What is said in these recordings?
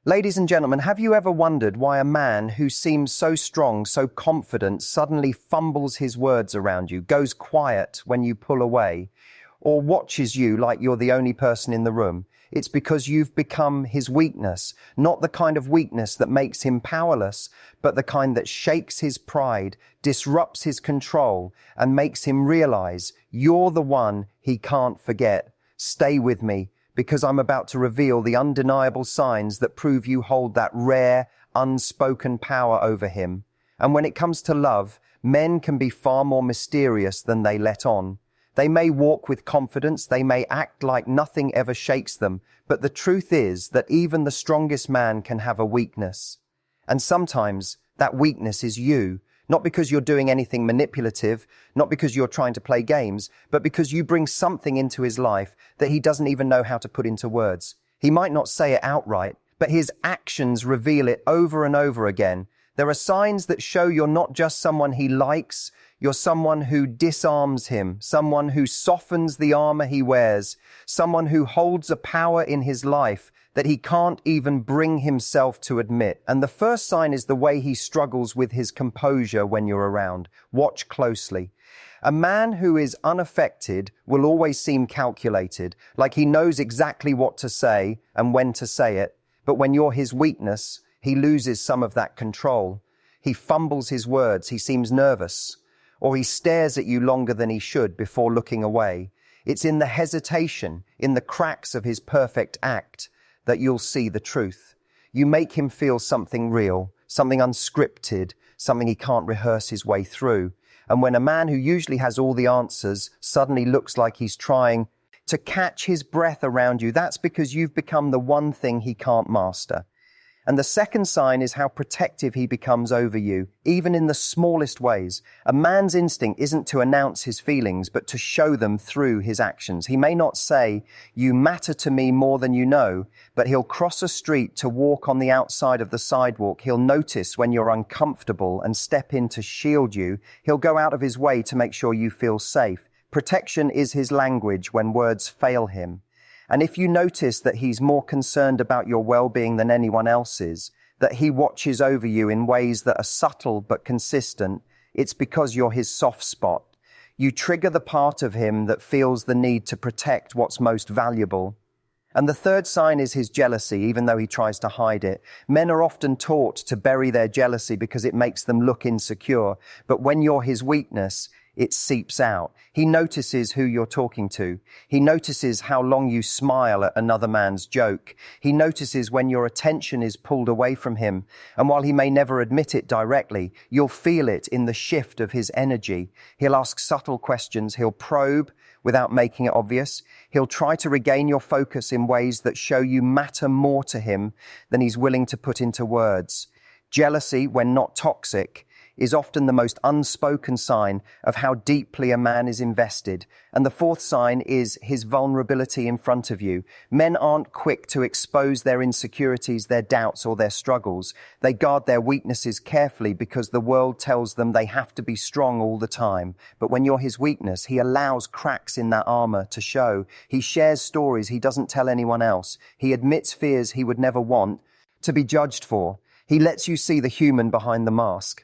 Ladies and gentlemen, have you ever wondered why a man who seems so strong, so confident, suddenly fumbles his words around you, goes quiet when you pull away, or watches you like you're the only person in the room? It's because you've become his weakness, not the kind of weakness that makes him powerless, but the kind that shakes his pride, disrupts his control, and makes him realize you're the one he can't forget. Stay with me, because I'm about to reveal the undeniable signs that prove you hold that rare, unspoken power over him. And when it comes to love, men can be far more mysterious than they let on. They may walk with confidence, they may act like nothing ever shakes them, but the truth is that even the strongest man can have a weakness. And sometimes that weakness is you, not because you're doing anything manipulative, not because you're trying to play games, but because you bring something into his life that he doesn't even know how to put into words. He might not say it outright, but his actions reveal it over and over again. There are signs that show you're not just someone he likes, you're someone who disarms him, someone who softens the armor he wears, someone who holds a power in his life that he can't even bring himself to admit. And the first sign is the way he struggles with his composure when you're around. Watch closely. A man who is unaffected will always seem calculated, like he knows exactly what to say and when to say it. But when you're his weakness, he loses some of that control. He fumbles his words, he seems nervous, or he stares at you longer than he should before looking away. It's in the hesitation, in the cracks of his perfect act, that you'll see the truth. You make him feel something real, something unscripted, something he can't rehearse his way through. And when a man who usually has all the answers suddenly looks like he's trying to catch his breath around you, that's because you've become the one thing he can't master. And the second sign is how protective he becomes over you, even in the smallest ways. A man's instinct isn't to announce his feelings, but to show them through his actions. He may not say, "You matter to me more than you know," but he'll cross a street to walk on the outside of the sidewalk. He'll notice when you're uncomfortable and step in to shield you. He'll go out of his way to make sure you feel safe. Protection is his language when words fail him. And if you notice that he's more concerned about your well-being than anyone else's, that he watches over you in ways that are subtle but consistent, it's because you're his soft spot. You trigger the part of him that feels the need to protect what's most valuable. And the third sign is his jealousy, even though he tries to hide it. Men are often taught to bury their jealousy because it makes them look insecure. But when you're his weakness, it seeps out. He notices who you're talking to. He notices how long you smile at another man's joke. He notices when your attention is pulled away from him. And while he may never admit it directly, you'll feel it in the shift of his energy. He'll ask subtle questions. He'll probe without making it obvious. He'll try to regain your focus in ways that show you matter more to him than he's willing to put into words. Jealousy, when not toxic, is often the most unspoken sign of how deeply a man is invested. And the fourth sign is his vulnerability in front of you. Men aren't quick to expose their insecurities, their doubts, or their struggles. They guard their weaknesses carefully because the world tells them they have to be strong all the time. But when you're his weakness, he allows cracks in that armor to show. He shares stories he doesn't tell anyone else. He admits fears he would never want to be judged for. He lets you see the human behind the mask.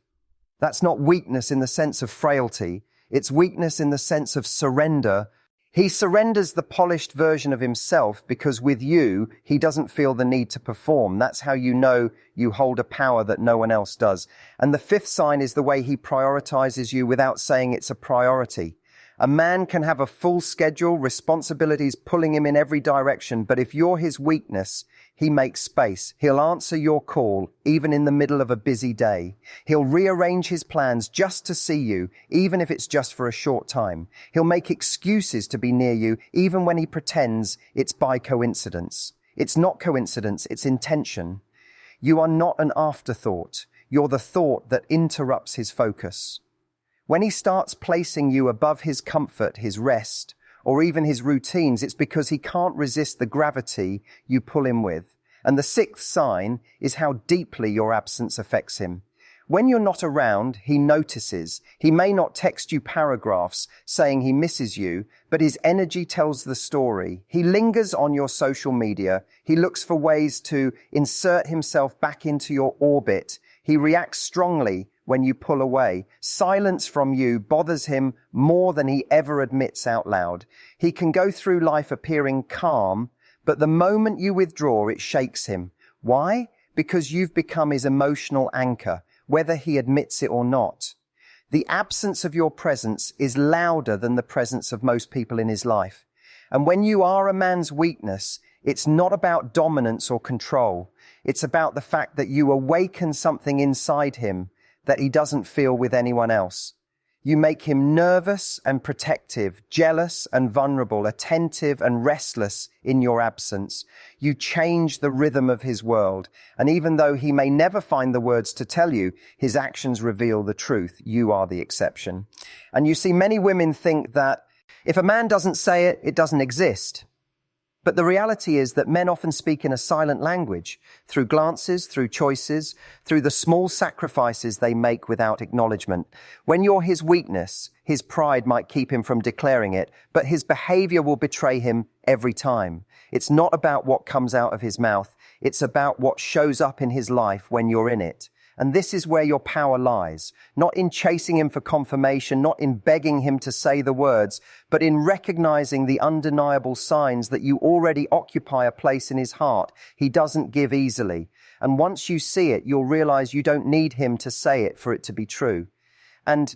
That's not weakness in the sense of frailty. It's weakness in the sense of surrender. He surrenders the polished version of himself because with you, he doesn't feel the need to perform. That's how you know you hold a power that no one else does. And the fifth sign is the way he prioritizes you without saying it's a priority. A man can have a full schedule, responsibilities pulling him in every direction, but if you're his weakness, he makes space. He'll answer your call, even in the middle of a busy day. He'll rearrange his plans just to see you, even if it's just for a short time. He'll make excuses to be near you, even when he pretends it's by coincidence. It's not coincidence, it's intention. You are not an afterthought. You're the thought that interrupts his focus. When he starts placing you above his comfort, his rest, or even his routines, it's because he can't resist the gravity you pull him with. And the sixth sign is how deeply your absence affects him. When you're not around, he notices. He may not text you paragraphs saying he misses you, but his energy tells the story. He lingers on your social media. He looks for ways to insert himself back into your orbit. He reacts strongly when you pull away. Silence from you bothers him more than he ever admits out loud. He can go through life appearing calm, but the moment you withdraw, it shakes him. Why? Because you've become his emotional anchor, whether he admits it or not. The absence of your presence is louder than the presence of most people in his life. And when you are a man's weakness, it's not about dominance or control. It's about the fact that you awaken something inside him that he doesn't feel with anyone else. You make him nervous and protective, jealous and vulnerable, attentive and restless in your absence. You change the rhythm of his world. And even though he may never find the words to tell you, his actions reveal the truth. You are the exception. And you see, many women think that if a man doesn't say it, it doesn't exist. But the reality is that men often speak in a silent language, through glances, through choices, through the small sacrifices they make without acknowledgement. When you're his weakness, his pride might keep him from declaring it, but his behavior will betray him every time. It's not about what comes out of his mouth. It's about what shows up in his life when you're in it. And this is where your power lies, not in chasing him for confirmation, not in begging him to say the words, but in recognizing the undeniable signs that you already occupy a place in his heart. He doesn't give easily. And once you see it, you'll realize you don't need him to say it for it to be true. And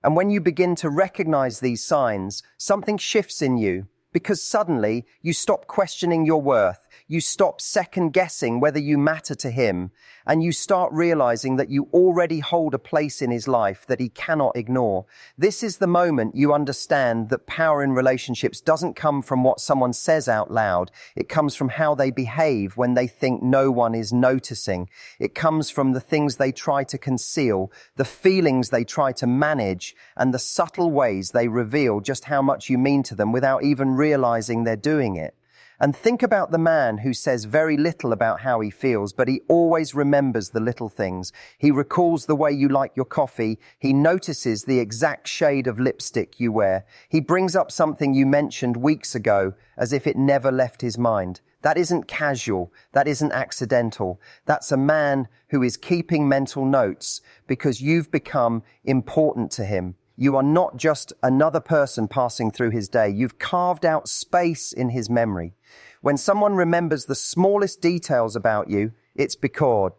when you begin to recognize these signs, something shifts in you, because suddenly you stop questioning your worth. You stop second guessing whether you matter to him, and you start realizing that you already hold a place in his life that he cannot ignore. This is the moment you understand that power in relationships doesn't come from what someone says out loud. It comes from how they behave when they think no one is noticing. It comes from the things they try to conceal, the feelings they try to manage, and the subtle ways they reveal just how much you mean to them without even realizing they're doing it. And think about the man who says very little about how he feels, but he always remembers the little things. He recalls the way you like your coffee. He notices the exact shade of lipstick you wear. He brings up something you mentioned weeks ago as if it never left his mind. That isn't casual. That isn't accidental. That's a man who is keeping mental notes because you've become important to him. You are not just another person passing through his day. You've carved out space in his memory. When someone remembers the smallest details about you, it's because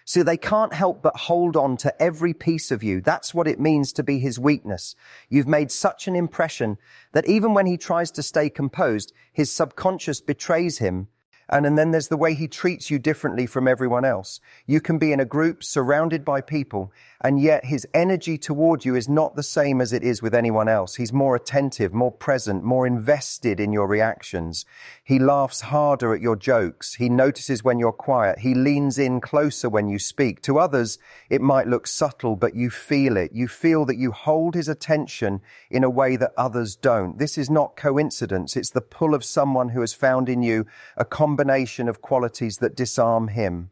so they can't help but hold on to every piece of you. That's what it means to be his weakness. You've made such an impression that even when he tries to stay composed, his subconscious betrays him. And then there's the way he treats you differently from everyone else. You can be in a group surrounded by people, and yet his energy toward you is not the same as it is with anyone else. He's more attentive, more present, more invested in your reactions. He laughs harder at your jokes. He notices when you're quiet. He leans in closer when you speak. To others, it might look subtle, but you feel it. You feel that you hold his attention in a way that others don't. This is not coincidence. It's the pull of someone who has found in you a combination of qualities that disarm him.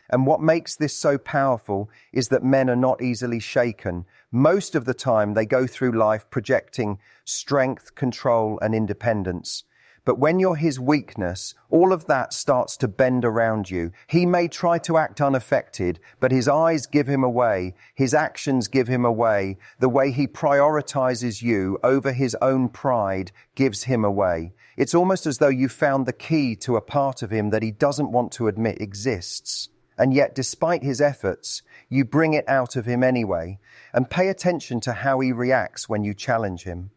And what makes this so powerful is that men are not easily shaken. Most of the time, they go through life projecting strength, control, and independence. But when you're his weakness, all of that starts to bend around you. He may try to act unaffected, but his eyes give him away. His actions give him away. The way he prioritizes you over his own pride gives him away. It's almost as though you found the key to a part of him that he doesn't want to admit exists. And yet, despite his efforts, you bring it out of him anyway. And pay attention to how he reacts when you challenge him.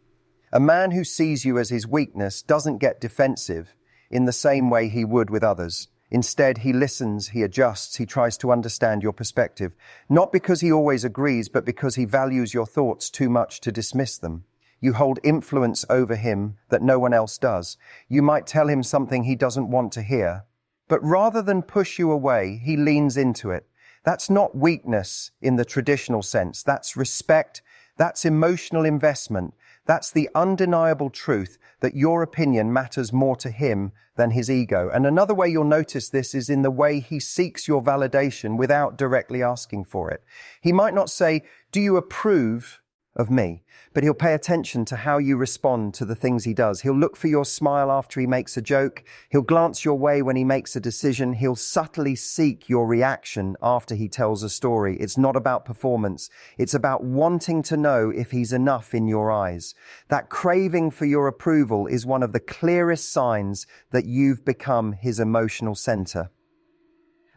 A man who sees you as his weakness doesn't get defensive in the same way he would with others. Instead, he listens, he adjusts, he tries to understand your perspective. Not because he always agrees, but because he values your thoughts too much to dismiss them. You hold influence over him that no one else does. You might tell him something he doesn't want to hear. But rather than push you away, he leans into it. That's not weakness in the traditional sense. That's respect. That's emotional investment. That's the undeniable truth that your opinion matters more to him than his ego. And another way you'll notice this is in the way he seeks your validation without directly asking for it. He might not say, "Do you approve of me?" But he'll pay attention to how you respond to the things he does. He'll look for your smile after he makes a joke. He'll glance your way when he makes a decision. He'll subtly seek your reaction after he tells a story. It's not about performance. It's about wanting to know if he's enough in your eyes. That craving for your approval is one of the clearest signs that you've become his emotional center.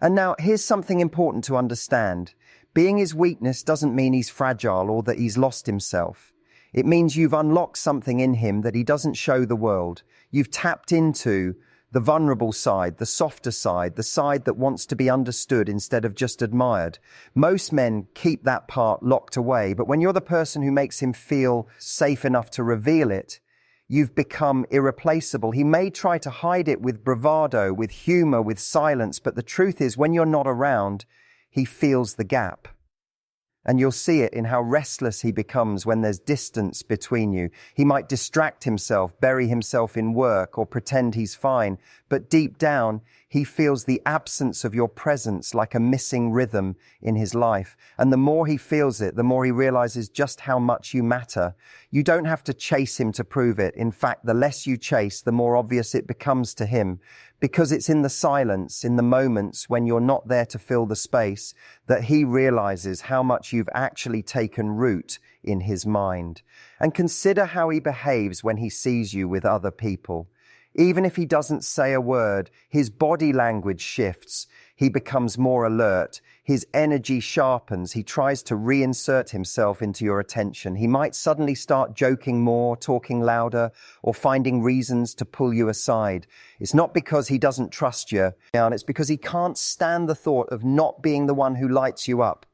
And now here's something important to understand. Being his weakness doesn't mean he's fragile or that he's lost himself. It means you've unlocked something in him that he doesn't show the world. You've tapped into the vulnerable side, the softer side, the side that wants to be understood instead of just admired. Most men keep that part locked away, but when you're the person who makes him feel safe enough to reveal it, you've become irreplaceable. He may try to hide it with bravado, with humor, with silence, but the truth is when you're not around, he feels the gap. And you'll see it in how restless he becomes when there's distance between you. He might distract himself, bury himself in work, or pretend he's fine. But deep down, he feels the absence of your presence like a missing rhythm in his life. And the more he feels it, the more he realizes just how much you matter. You don't have to chase him to prove it. In fact, the less you chase, the more obvious it becomes to him. Because it's in the silence, in the moments when you're not there to fill the space, that he realizes how much you've actually taken root in his mind. And consider how he behaves when he sees you with other people. Even if he doesn't say a word, his body language shifts. He becomes more alert. His energy sharpens. He tries to reinsert himself into your attention. He might suddenly start joking more, talking louder, or finding reasons to pull you aside. It's not because he doesn't trust you, it's because he can't stand the thought of not being the one who lights you up.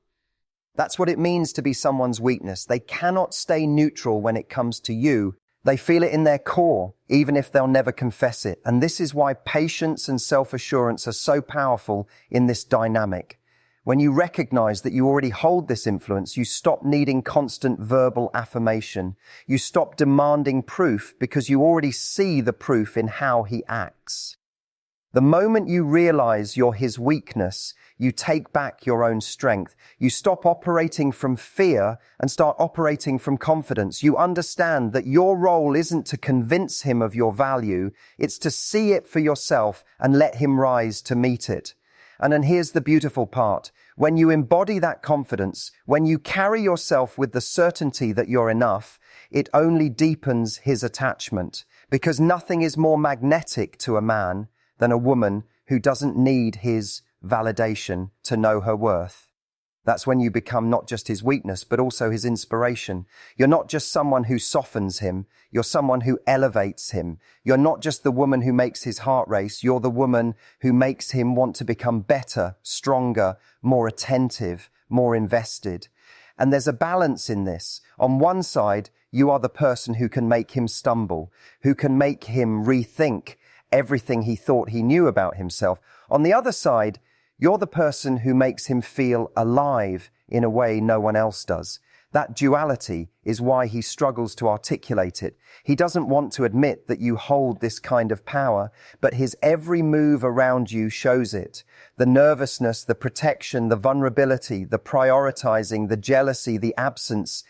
That's what it means to be someone's weakness. They cannot stay neutral when it comes to you. They feel it in their core, even if they'll never confess it. And this is why patience and self-assurance are so powerful in this dynamic. When you recognize that you already hold this influence, you stop needing constant verbal affirmation. You stop demanding proof because you already see the proof in how he acts. The moment you realize you're his weakness, you take back your own strength. You stop operating from fear and start operating from confidence. You understand that your role isn't to convince him of your value. It's to see it for yourself and let him rise to meet it. And then here's the beautiful part. When you embody that confidence, when you carry yourself with the certainty that you're enough, it only deepens his attachment. Because nothing is more magnetic to a man than a woman who doesn't need his validation to know her worth. That's when you become not just his weakness, but also his inspiration. You're not just someone who softens him. You're someone who elevates him. You're not just the woman who makes his heart race. You're the woman who makes him want to become better, stronger, more attentive, more invested. And there's a balance in this. On one side, you are the person who can make him stumble, who can make him rethink everything he thought he knew about himself. On the other side, you're the person who makes him feel alive in a way no one else does. That duality is why he struggles to articulate it. He doesn't want to admit that you hold this kind of power, but his every move around you shows it. The nervousness, the protection, the vulnerability, the prioritizing, the jealousy, the absence.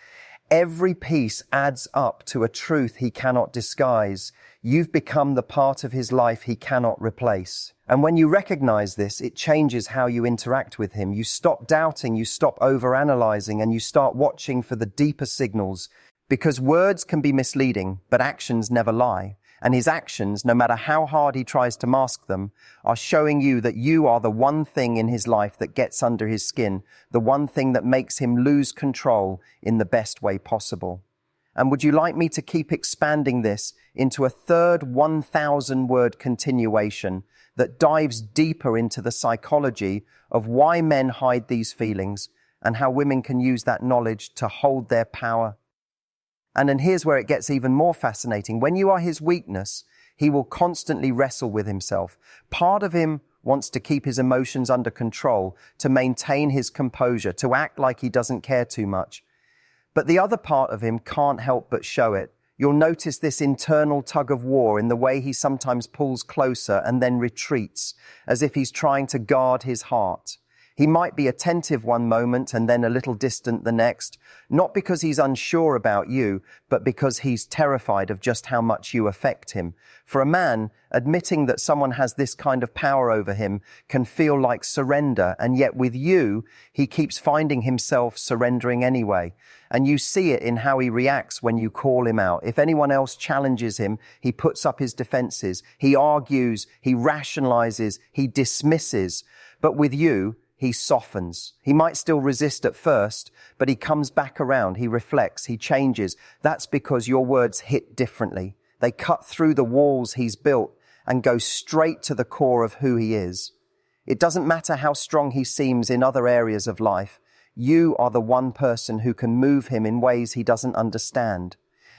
Every piece adds up to a truth he cannot disguise. You've become the part of his life he cannot replace. And when you recognize this, it changes how you interact with him. You stop doubting, you stop overanalyzing, and you start watching for the deeper signals. Because words can be misleading, but actions never lie. And his actions, no matter how hard he tries to mask them, are showing you that you are the one thing in his life that gets under his skin, the one thing that makes him lose control in the best way possible. And would you like me to keep expanding this into a third 1,000-word continuation that dives deeper into the psychology of why men hide these feelings and how women can use that knowledge to hold their power? And then here's where it gets even more fascinating. When you are his weakness, he will constantly wrestle with himself. Part of him wants to keep his emotions under control, to maintain his composure, to act like he doesn't care too much. But the other part of him can't help but show it. You'll notice this internal tug of war in the way he sometimes pulls closer and then retreats, as if he's trying to guard his heart. He might be attentive one moment and then a little distant the next, not because he's unsure about you, but because he's terrified of just how much you affect him. For a man, admitting that someone has this kind of power over him can feel like surrender, and yet with you, he keeps finding himself surrendering anyway. And you see it in how he reacts when you call him out. If anyone else challenges him, he puts up his defenses, he argues, he rationalizes, he dismisses. But with you, he softens. He might still resist at first, but he comes back around, he reflects, he changes. That's because your words hit differently. They cut through the walls he's built and go straight to the core of who he is. It doesn't matter how strong he seems in other areas of life. You are the one person who can move him in ways he doesn't understand.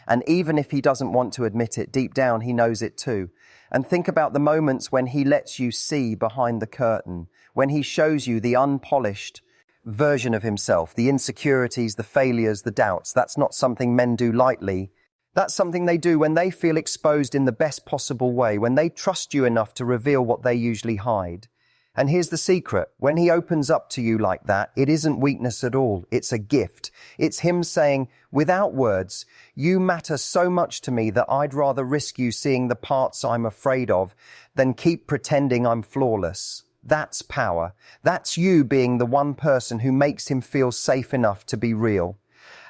And even if he doesn't want to admit it, deep down he knows it too. And think about the moments when he lets you see behind the curtain, when he shows you the unpolished version of himself, the insecurities, the failures, the doubts. That's not something men do lightly. That's something they do when they feel exposed in the best possible way, when they trust you enough to reveal what they usually hide. And here's the secret. When he opens up to you like that, it isn't weakness at all. It's a gift. It's him saying, without words, you matter so much to me that I'd rather risk you seeing the parts I'm afraid of than keep pretending I'm flawless. That's power. That's you being the one person who makes him feel safe enough to be real.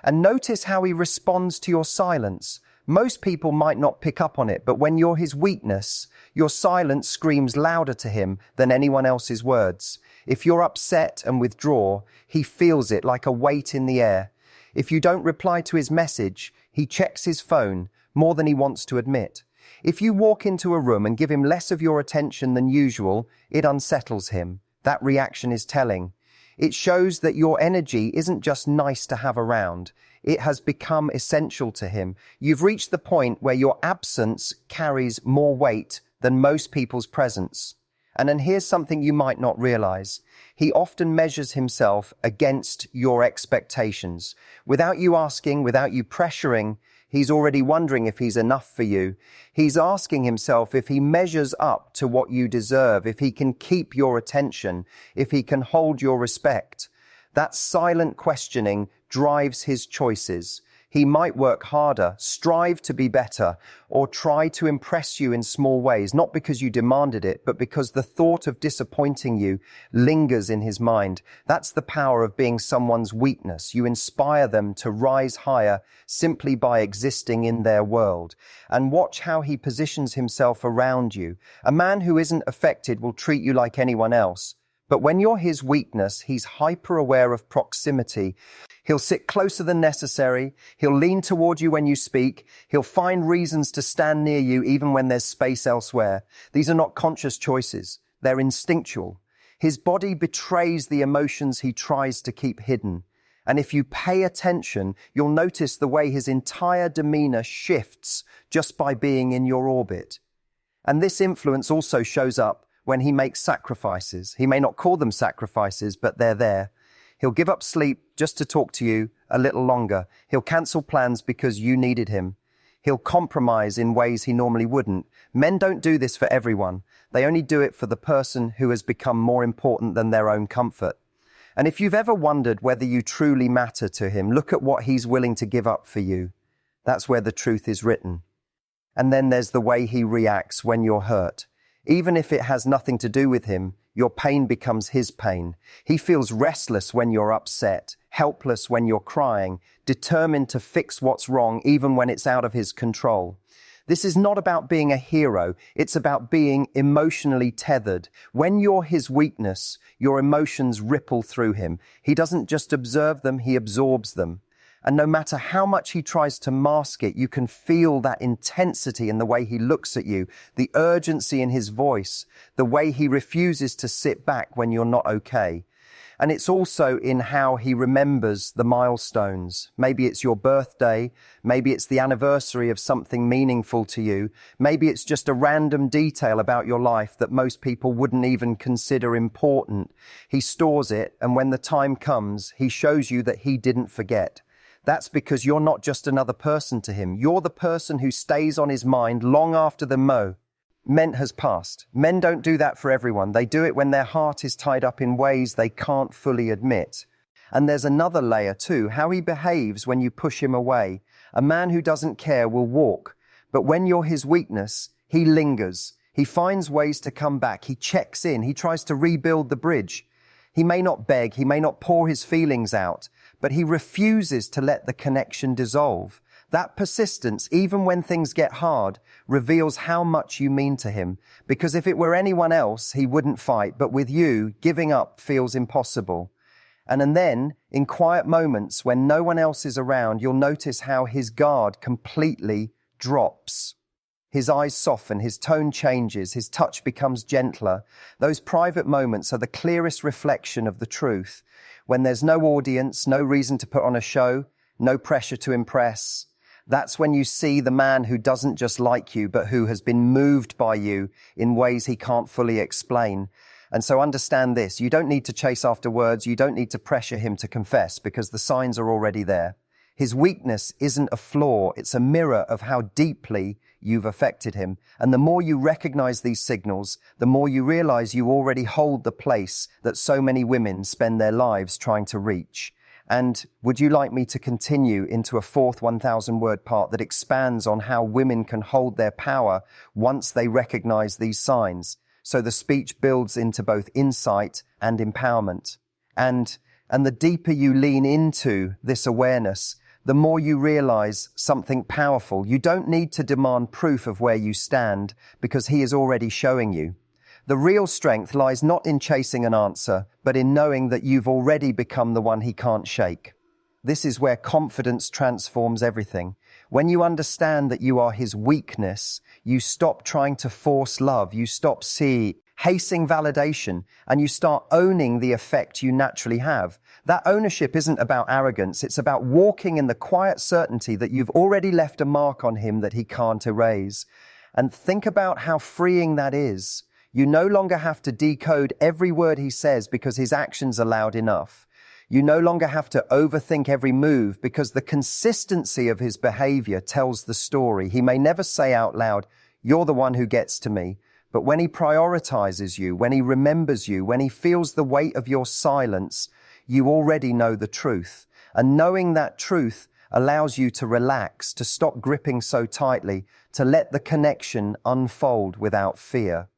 And notice how he responds to your silence. Most people might not pick up on it, but when you're his weakness, your silence screams louder to him than anyone else's words. If you're upset and withdraw, he feels it like a weight in the air. If you don't reply to his message, he checks his phone more than he wants to admit. If you walk into a room and give him less of your attention than usual, it unsettles him. That reaction is telling. It shows that your energy isn't just nice to have around. It has become essential to him. You've reached the point where your absence carries more weight than most people's presence. And then here's something you might not realize. He often measures himself against your expectations. Without you asking, without you pressuring, he's already wondering if he's enough for you. He's asking himself if he measures up to what you deserve, if he can keep your attention, if he can hold your respect. That silent questioning drives his choices. He might work harder, strive to be better, or try to impress you in small ways, not because you demanded it, but because the thought of disappointing you lingers in his mind. That's the power of being someone's weakness. You inspire them to rise higher simply by existing in their world. And watch how he positions himself around you. A man who isn't affected will treat you like anyone else. But when you're his weakness, he's hyper aware of proximity. He'll sit closer than necessary. He'll lean toward you when you speak. He'll find reasons to stand near you even when there's space elsewhere. These are not conscious choices. They're instinctual. His body betrays the emotions he tries to keep hidden. And if you pay attention, you'll notice the way his entire demeanor shifts just by being in your orbit. And this influence also shows up when he makes sacrifices. He may not call them sacrifices, but they're there. He'll give up sleep just to talk to you a little longer. He'll cancel plans because you needed him. He'll compromise in ways he normally wouldn't. Men don't do this for everyone. They only do it for the person who has become more important than their own comfort. And if you've ever wondered whether you truly matter to him, look at what he's willing to give up for you. That's where the truth is written. And then there's the way he reacts when you're hurt. Even if it has nothing to do with him, your pain becomes his pain. He feels restless when you're upset, helpless when you're crying, determined to fix what's wrong even when it's out of his control. This is not about being a hero. It's about being emotionally tethered. When you're his weakness, your emotions ripple through him. He doesn't just observe them, he absorbs them. And no matter how much he tries to mask it, you can feel that intensity in the way he looks at you, the urgency in his voice, the way he refuses to sit back when you're not okay. And it's also in how he remembers the milestones. Maybe it's your birthday. Maybe it's the anniversary of something meaningful to you. Maybe it's just a random detail about your life that most people wouldn't even consider important. He stores it, and when the time comes, he shows you that he didn't forget. That's because you're not just another person to him. You're the person who stays on his mind long after the moment has passed. Men don't do that for everyone. They do it when their heart is tied up in ways they can't fully admit. And there's another layer too, how he behaves when you push him away. A man who doesn't care will walk, but when you're his weakness, he lingers. He finds ways to come back. He checks in. He tries to rebuild the bridge. He may not beg. He may not pour his feelings out, but he refuses to let the connection dissolve. That persistence, even when things get hard, reveals how much you mean to him. Because if it were anyone else, he wouldn't fight. But with you, giving up feels impossible. And then, in quiet moments when no one else is around, you'll notice how his guard completely drops. His eyes soften, his tone changes, his touch becomes gentler. Those private moments are the clearest reflection of the truth. When there's no audience, no reason to put on a show, no pressure to impress. That's when you see the man who doesn't just like you, but who has been moved by you in ways he can't fully explain. And so understand this, you don't need to chase after words, you don't need to pressure him to confess, because the signs are already there. His weakness isn't a flaw, it's a mirror of how deeply you've affected him. And the more you recognize these signals, the more you realize you already hold the place that so many women spend their lives trying to reach. And would you like me to continue into a fourth 1,000-word part that expands on how women can hold their power once they recognize these signs? So the speech builds into both insight and empowerment. And the deeper you lean into this awareness, the more you realize something powerful. You don't need to demand proof of where you stand because he is already showing you. The real strength lies not in chasing an answer, but in knowing that you've already become the one he can't shake. This is where confidence transforms everything. When you understand that you are his weakness, you stop trying to force love, you stop hasting validation, and you start owning the effect you naturally have. That ownership isn't about arrogance, it's about walking in the quiet certainty that you've already left a mark on him that he can't erase. And think about how freeing that is. You no longer have to decode every word he says because his actions are loud enough. You no longer have to overthink every move because the consistency of his behavior tells the story. He may never say out loud, "You're the one who gets to me." But when he prioritizes you, when he remembers you, when he feels the weight of your silence, you already know the truth. And knowing that truth allows you to relax, to stop gripping so tightly, to let the connection unfold without fear.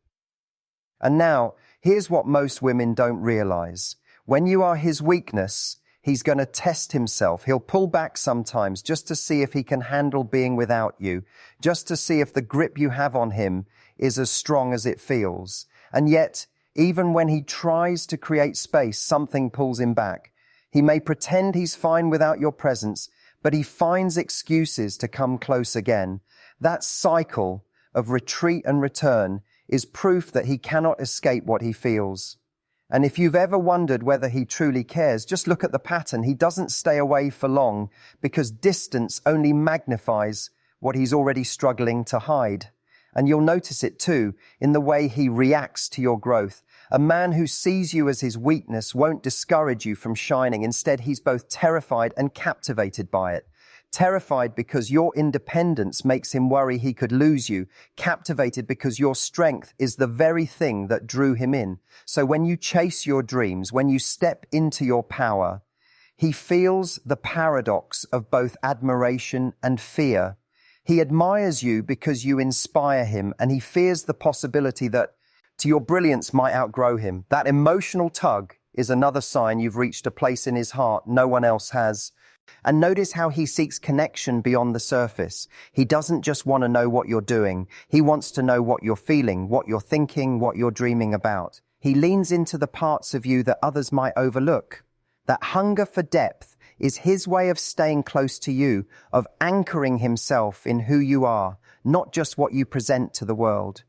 And now, here's what most women don't realize. When you are his weakness, he's going to test himself. He'll pull back sometimes just to see if he can handle being without you, just to see if the grip you have on him is as strong as it feels. And yet, even when he tries to create space, something pulls him back. He may pretend he's fine without your presence, but he finds excuses to come close again. That cycle of retreat and return is proof that he cannot escape what he feels. And if you've ever wondered whether he truly cares, just look at the pattern. He doesn't stay away for long because distance only magnifies what he's already struggling to hide. And you'll notice it too in the way he reacts to your growth. A man who sees you as his weakness won't discourage you from shining. Instead, he's both terrified and captivated by it. Terrified because your independence makes him worry he could lose you. Captivated because your strength is the very thing that drew him in. So when you chase your dreams, when you step into your power, he feels the paradox of both admiration and fear. He admires you because you inspire him, and he fears the possibility that your brilliance might outgrow him. That emotional tug is another sign you've reached a place in his heart no one else has. And notice how he seeks connection beyond the surface. He doesn't just want to know what you're doing. He wants to know what you're feeling, what you're thinking, what you're dreaming about. He leans into the parts of you that others might overlook. That hunger for depth is his way of staying close to you, of anchoring himself in who you are, not just what you present to the world.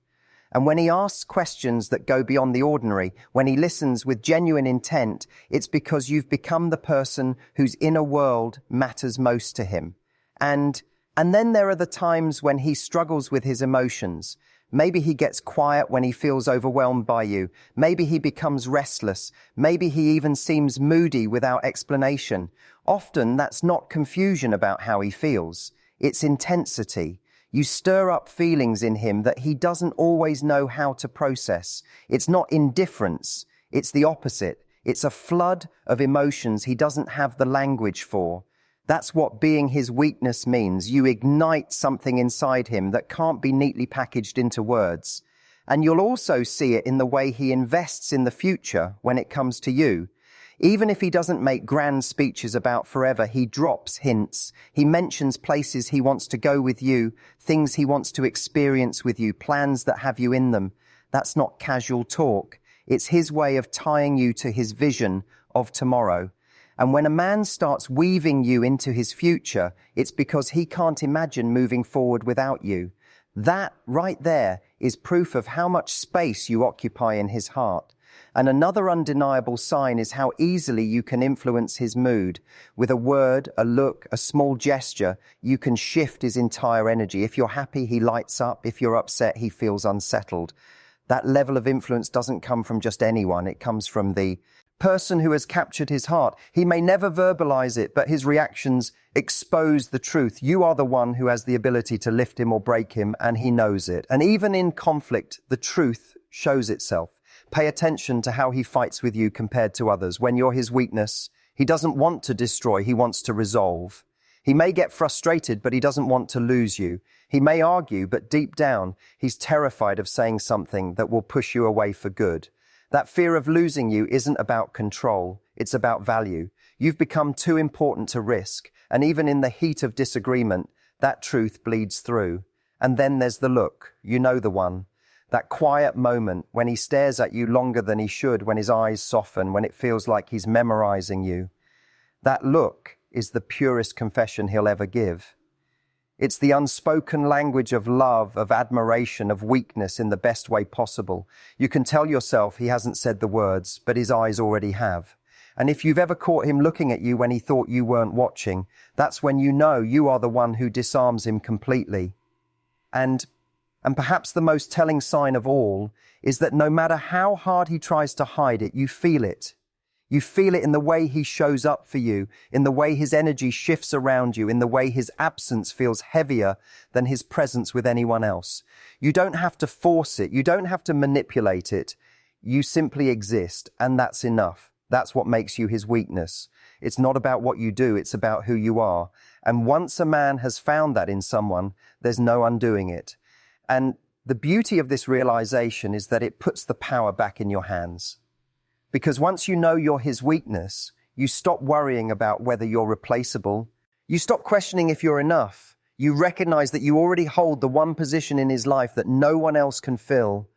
And when he asks questions that go beyond the ordinary, when he listens with genuine intent, it's because you've become the person whose inner world matters most to him. And then there are the times when he struggles with his emotions. Maybe he gets quiet when he feels overwhelmed by you. Maybe he becomes restless. Maybe he even seems moody without explanation. Often that's not confusion about how he feels. It's intensity. You stir up feelings in him that he doesn't always know how to process. It's not indifference. It's the opposite. It's a flood of emotions he doesn't have the language for. That's what being his weakness means. You ignite something inside him that can't be neatly packaged into words. And you'll also see it in the way he invests in the future when it comes to you. Even if he doesn't make grand speeches about forever, he drops hints. He mentions places he wants to go with you, things he wants to experience with you, plans that have you in them. That's not casual talk. It's his way of tying you to his vision of tomorrow. And when a man starts weaving you into his future, it's because he can't imagine moving forward without you. That right there is proof of how much space you occupy in his heart. And another undeniable sign is how easily you can influence his mood. With a word, a look, a small gesture, you can shift his entire energy. If you're happy, he lights up. If you're upset, he feels unsettled. That level of influence doesn't come from just anyone. It comes from the person who has captured his heart. He may never verbalize it, but his reactions expose the truth. You are the one who has the ability to lift him or break him, and he knows it. And even in conflict, the truth shows itself. Pay attention to how he fights with you compared to others. When you're his weakness, he doesn't want to destroy, he wants to resolve. He may get frustrated, but he doesn't want to lose you. He may argue, but deep down, he's terrified of saying something that will push you away for good. That fear of losing you isn't about control, it's about value. You've become too important to risk, and even in the heat of disagreement, that truth bleeds through. And then there's the look, you know the one. That quiet moment when he stares at you longer than he should, when his eyes soften, when it feels like he's memorizing you. That look is the purest confession he'll ever give. It's the unspoken language of love, of admiration, of weakness in the best way possible. You can tell yourself he hasn't said the words, but his eyes already have. And if you've ever caught him looking at you when he thought you weren't watching, that's when you know you are the one who disarms him completely. And perhaps the most telling sign of all is that no matter how hard he tries to hide it, you feel it. You feel it in the way he shows up for you, in the way his energy shifts around you, in the way his absence feels heavier than his presence with anyone else. You don't have to force it. You don't have to manipulate it. You simply exist, and that's enough. That's what makes you his weakness. It's not about what you do, it's about who you are. And once a man has found that in someone, there's no undoing it. And the beauty of this realization is that it puts the power back in your hands. Because once you know you're his weakness, you stop worrying about whether you're replaceable. You stop questioning if you're enough. You recognize that you already hold the one position in his life that no one else can fill.